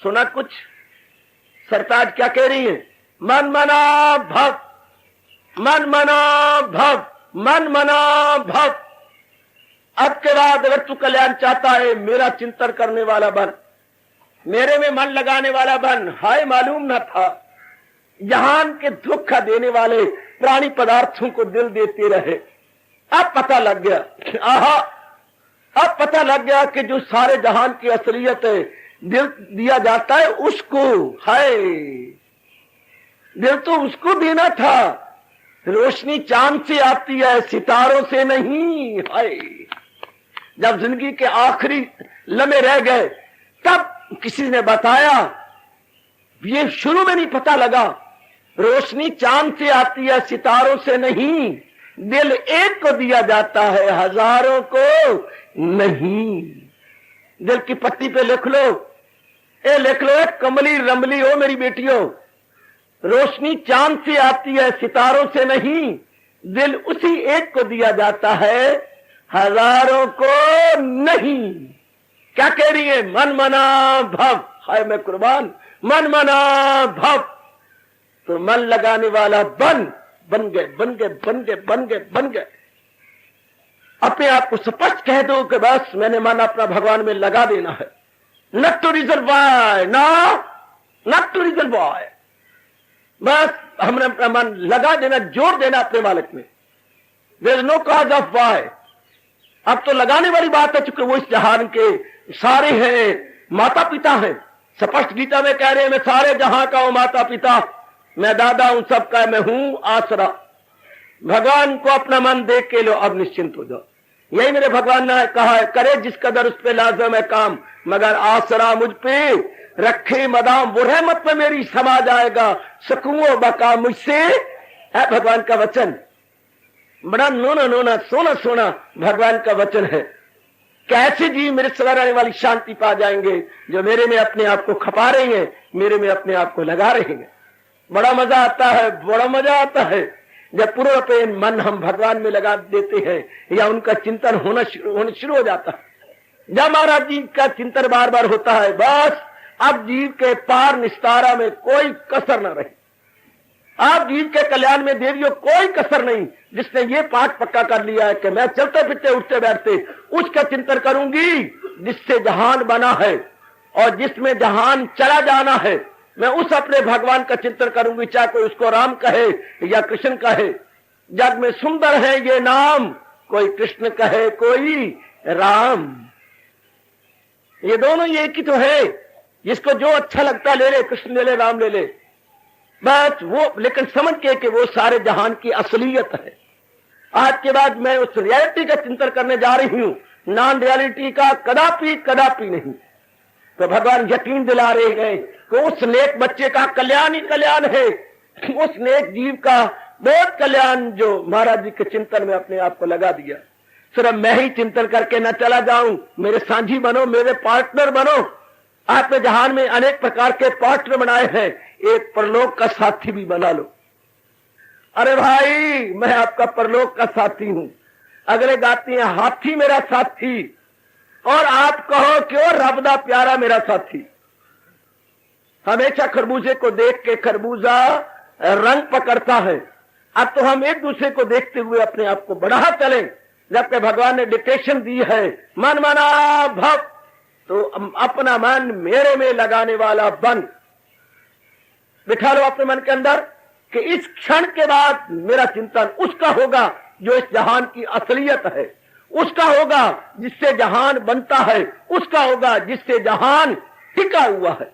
सुना कुछ सरताज क्या कह रही है? मन मना भव, मन मना भव, मन मना भव। अब के बाद अगर तू कल्याण चाहता है, मेरा चिंतन करने वाला बन, मेरे में मन लगाने वाला बन। हाय मालूम न था जहान के दुख का देने वाले प्राणी पदार्थों को दिल देते रहे। अब पता लग गया, आहा अब पता लग गया कि जो सारे जहान की असलियत है, दिल दिया जाता है उसको। हाय दिल तो उसको देना था। रोशनी चांद से आती है, सितारों से नहीं। हाय जब जिंदगी के आखिरी लम्हे रह गए, तब किसी ने बताया, ये शुरू में नहीं पता लगा, रोशनी चांद से आती है, सितारों से नहीं। दिल एक को दिया जाता है, हजारों को नहीं। दिल की पट्टी पे लिख लो, लिख लो, कमली रमली हो मेरी बेटियों, रोशनी चांद से आती है, सितारों से नहीं। दिल उसी एक को दिया जाता है, हजारों को नहीं। क्या कह रही है? मन मना भव। हाय मैं कुर्बान, मन मना भव। तो मन लगाने वाला बन गए, बन गए, बन गए, बन गए, बन गए। अपने आप को स्पष्ट कह दो कि बस मैंने मन अपना भगवान में लगा देना है। Not to reason why, not to reason why, बस हमने अपना मन लगा देना, जोड़ देना अपने मालिक में। There is no cause of why. अब तो लगाने वाली बात है, चूंकि वो इस जहान के सारे हैं, माता पिता हैं। स्पष्ट गीता में कह रहे हैं, मैं सारे जहां का हूं माता पिता, मैं दादा हूं सबका, मैं हूं आसरा। भगवान को अपना मन देख के लो, अब निश्चिंत हो जाओ। यही मेरे भगवान ने कहा है, करे जिस कदर उस पे लाजम है काम, मगर आसरा मुझ पे रखे मदाम, वो रहमत में मेरी समा जाएगा, सकूओ बका मुझसे। है भगवान का वचन, बड़ा नोना नोना सोना सोना भगवान का वचन है। कैसे जी मेरे सदा रहने वाली शांति पा जाएंगे, जो मेरे में अपने आप को खपा रहे हैं, मेरे में अपने आप को लगा रहे हैं। बड़ा मजा आता है, बड़ा मजा आता है जब पूरा पे मन हम भगवान में लगा देते हैं, या उनका चिंतन होना शुरू हो जाता है। जब महाराज जी का चिंतन बार बार होता है, बस अब जीव के पार निस्तारा में कोई कसर न रही। आप जीव के कल्याण में देवियों कोई कसर नहीं। जिसने ये पाठ पक्का कर लिया है कि मैं चलते फिरते उठते बैठते उसका चिंतन करूंगी जिससे जहान बना है और जिसमें जहान चला जाना है, मैं उस अपने भगवान का चिंतन करूंगी, चाहे कोई उसको राम कहे या कृष्ण कहे। जग में सुंदर है ये नाम, कोई कृष्ण कहे कोई राम, ये दोनों ये एक ही तो है। जिसको जो अच्छा लगता ले ले, कृष्ण ले ले, राम ले ले, बस वो, लेकिन समझ के कि वो सारे जहान की असलियत है। आज के बाद मैं उस रियलिटी का चिंतन करने जा रही हूं, नॉन रियलिटी का कदापि कदापि नहीं। तो भगवान यकीन दिला रहे हैं कि उस नेक बच्चे का कल्याण ही कल्याण है, उस नेक जीव का बहुत कल्याण जो महाराज जी के चिंतन में अपने आप को लगा दिया। सिर्फ मैं ही चिंतन करके न चला जाऊं, मेरे साझी बनो, मेरे पार्टनर बनो। आपने जहान में अनेक प्रकार के पार्टनर बनाए हैं, एक परलोक का साथी भी बना लो। अरे भाई मैं आपका परलोक का साथी हूं। अगले गाती हैं हाथी मेरा साथी, और आप कहो क्यों रब दा प्यारा मेरा साथी। हमेशा खरबूजे को देख के खरबूजा रंग पकड़ता है। अब तो हम एक दूसरे को देखते हुए अपने आप को बढ़ा चले। जबकि भगवान ने डिक्टेशन दी है मन मना भव, तो अपना मन मेरे में लगाने वाला बन बिठा लो अपने मन के अंदर कि इस क्षण के बाद मेरा चिंतन उसका होगा जो इस जहान की असलियत है, उसका होगा जिससे जहान बनता है, उसका होगा जिससे जहान टिका हुआ है।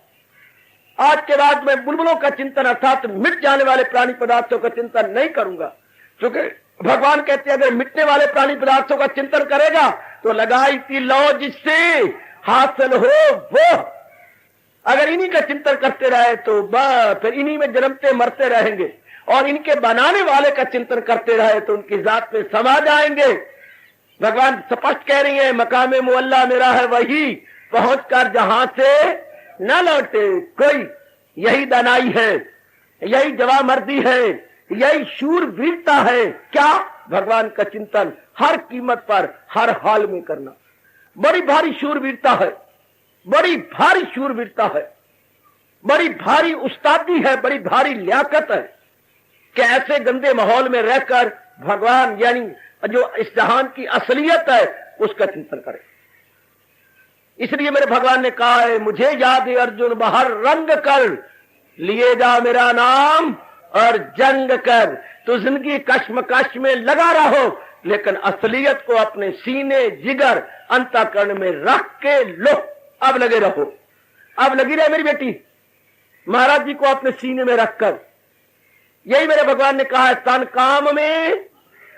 आज के बाद मैं बुलबुलों का चिंतन अर्थात मिट जाने वाले प्राणी पदार्थों का चिंतन नहीं करूंगा, क्योंकि भगवान कहते हैं अगर मिटने वाले प्राणी पदार्थों का चिंतन करेगा तो लगाई थी लो जिससे हासिल हो वो। अगर इन्हीं का चिंतन करते रहे तो फिर इन्हीं में जन्मते मरते रहेंगे, और इनके बनाने वाले का चिंतन करते रहे तो उनकी जात में समा जाएंगे। भगवान स्पष्ट कह रही है मकामे मुअल्ला मेरा है वही, पहुंचकर जहां से न लौटे कोई। यही दानाई है, यही जवामर्दी है, यही शूरवीरता है। क्या? भगवान का चिंतन हर कीमत पर हर हाल में करना। बड़ी भारी शूरवीरता है, बड़ी भारी शूरवीरता है, बड़ी भारी उस्तादी है, बड़ी भारी लियाकत है कि ऐसे गंदे माहौल में रहकर भगवान यानी जो इस जहान की असलियत है उसका चिंतन करें। इसलिए मेरे भगवान ने कहा है मुझे याद है अर्जुन बाहर रंग कर लिए जा मेरा नाम और जंग कर। तो जिंदगी कश्मकश में लगा रहो, लेकिन असलियत को अपने सीने जिगर अंतःकरण में रख के लो। अब लगे रहो, अब लगी रहे मेरी बेटी महाराज जी को अपने सीने में रखकर। यही मेरे भगवान ने कहा है तन काम में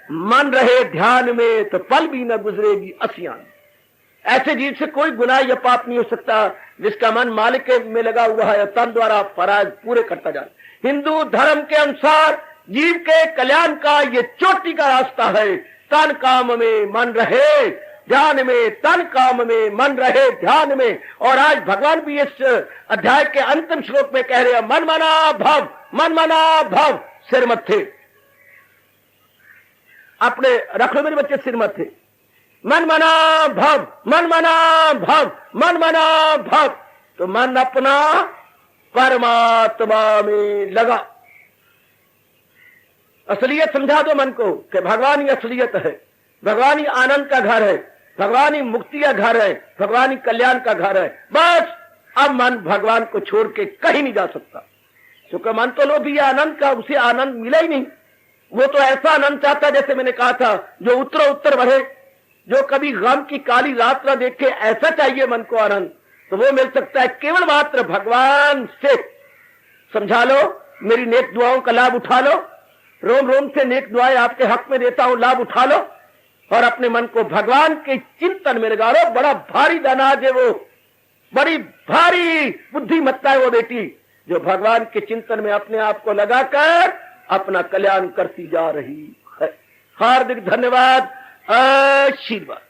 मन रहे ध्यान में तो पल भी न गुजरेगी असियान। ऐसे जीव से कोई गुनाह या पाप नहीं हो सकता जिसका मन मालिक में लगा हुआ है, तन द्वारा फराज पूरे करता जाए। हिंदू धर्म के अनुसार जीव के कल्याण का ये चोटी का रास्ता है। तन काम में मन रहे ध्यान में, तन काम में मन रहे ध्यान में। और आज भगवान भी इस अध्याय के अंतिम श्लोक में कह रहे हैं मन मना भव, मन मना भव। सिर मत्थे अपने रख लो मेरे बच्चे, सिर मत्थे। मन मना भव, मन मना भव, मन मना भव। तो मन अपना परमात्मा में लगा। असलियत समझा दो मन को कि भगवान ही असलियत है, भगवान ही आनंद का घर है, भगवान ही मुक्ति का घर है, भगवान ही कल्याण का घर है। बस अब मन भगवान को छोड़ के कहीं नहीं जा सकता, क्योंकि मन तो लोभी है आनंद का, उसे आनंद मिला ही नहीं। वो तो ऐसा आनंद चाहता जैसे मैंने कहा था जो उत्तरो उत्तर बढ़े, जो कभी गम की काली रात न देखे, ऐसा चाहिए मन को आनंद। तो वो मिल सकता है केवल मात्र भगवान से। समझा लो, मेरी नेक दुआओं का लाभ उठा लो, रोम रोम से नेक दुआएं आपके हक में देता हूं, लाभ उठा लो और अपने मन को भगवान के चिंतन में लगा लो। बड़ा भारी दानाज है वो, बड़ी भारी बुद्धिमत्ता है वो बेटी जो भगवान के चिंतन में अपने आप को लगाकर अपना कल्याण करती जा रही है। हार्दिक धन्यवाद, आशीर्वाद।